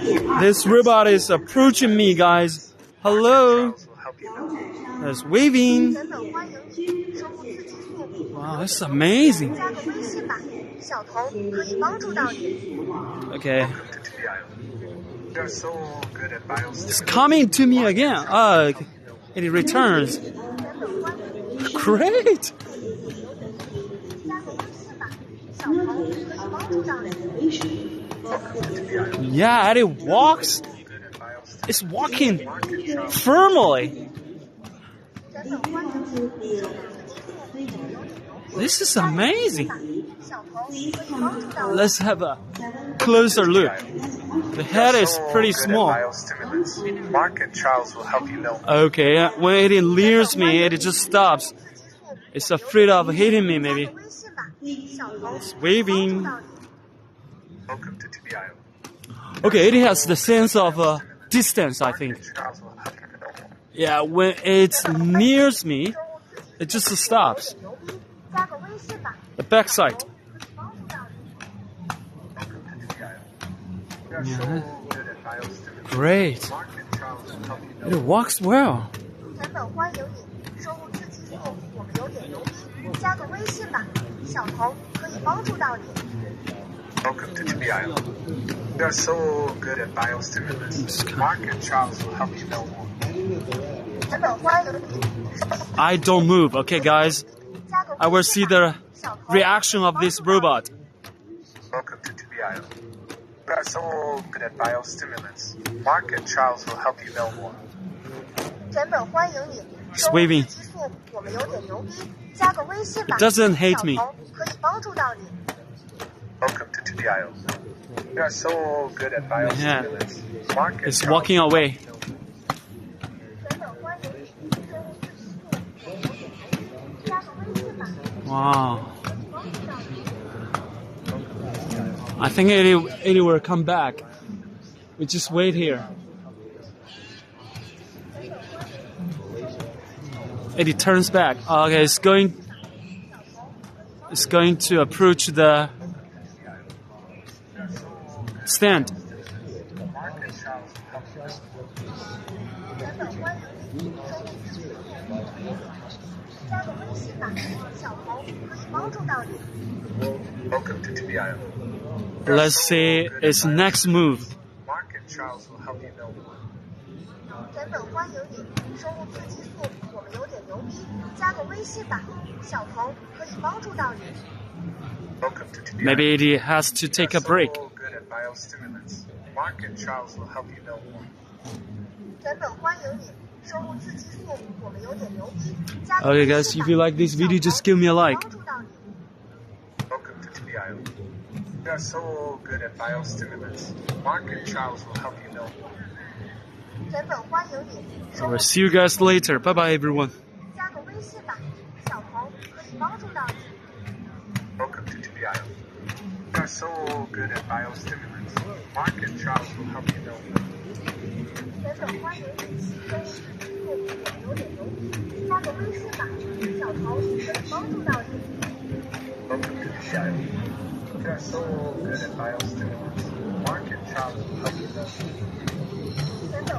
This robot is approaching me, guys. Hello. It's waving. Wow, it's amazing. Okay. It's coming to me again. It returns. Great. Yeah, and it walks. It's walking firmly. This is amazing. Let's have a closer look. The head is pretty small. Mark and Charles will help you know. Okay, when it leers me, it just stops. It's afraid of hitting me, maybe. It's waving. Welcome to TBI. Okay, it has the sense of distance, I think. Yeah, when it nears me, it just stops. The backside. Yeah. Great. It works well. Welcome to TBI. We are so good at biostimulants. Mark and Charles will help you know more. I don't move, okay, guys? I will see the reaction of this robot. Welcome to TBI. We are so good at biostimulants. Mark and Charles will help you know more. It's waving. It doesn't hate me. Welcome to TBI. We are so good at biostimulants. Mark and It's Charles walking away. Wow. I think it will come back. We just wait here. It turns back. Okay, it's going to approach the stand. Welcome to TBI. Let's see its next move. Mark and Charles will help you know more. Welcome to TBI. Maybe it has to take a break. So good at biostimulants. Mark and Charles will help you know more. Okay, guys, if you like this video, just give me a like. Welcome to TBI. We are so good at biostimulants. Mark and Charles will help you know more. I will see you guys later. Bye bye, everyone. Welcome to TBI. We are so good at biostimulants. Mark and Charles will help you know more. Welcome to TBI. We are so good at biostimulants. Mark and Charles will help you know more.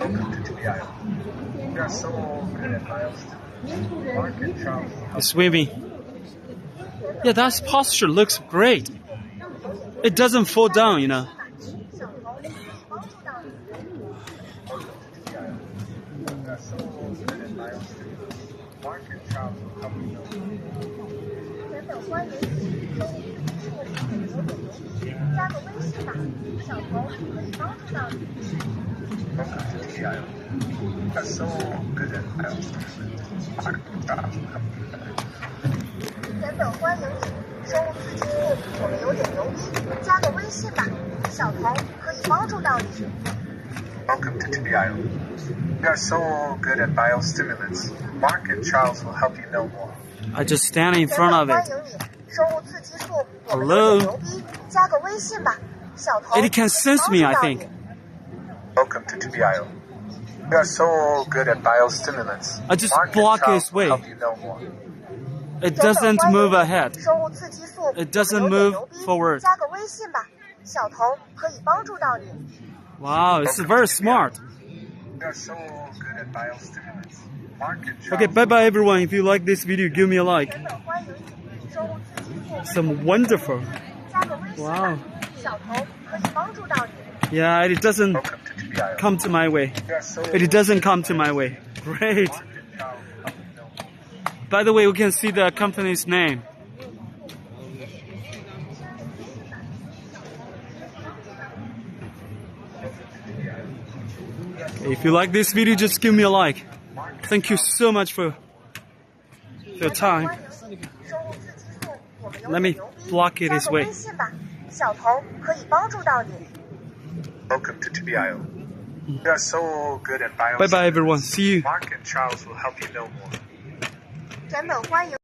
Welcome to TBI. We are so good at biostimulants. Mark and Charles will help It's waving. Yeah, that posture looks great. It doesn't fall down, you know. Mark and Charles will help you know more. Welcome to TBI. We are so good at biostimulants. Mark and Charles will help you know more. Welcome to TBI. We are so good at biostimulants. Mark and Charles will help you know more. I just stand in front of it. Hello? It can sense me, I think. Welcome to TBI. We are so good at biostimulants. I just Mark and block Charles his will way. help you know more. It doesn't move ahead. 生物刺激素 It doesn't 有点 move 牛逼 forward. 加个微信吧，小童可以帮助到你。 Wow, it's very smart. We are so good at biostimulants. Mark and Charles Okay, bye bye everyone. If you like this video, give me a like. 真的欢迎你，生物刺激素 Some wonderful. 加个微信吧 Wow. 小童可以帮助到你。 Yeah, it doesn't Welcome to TBIO. come to my way. We are so It doesn't come to my way. Great. Mark and Charles will help you know more. By the way, we can see the company's name. If you like this video, just give me a like. Thank you so much for your time. 生物刺激素我们有 Let me 点牛逼 block it 加 this 个 way. 微信吧，小童可以帮助到你。 Welcome to TBIO. We are so good at biostimulants. Bye bye everyone. See you. Mark and Charles will help you know more. 真的欢迎。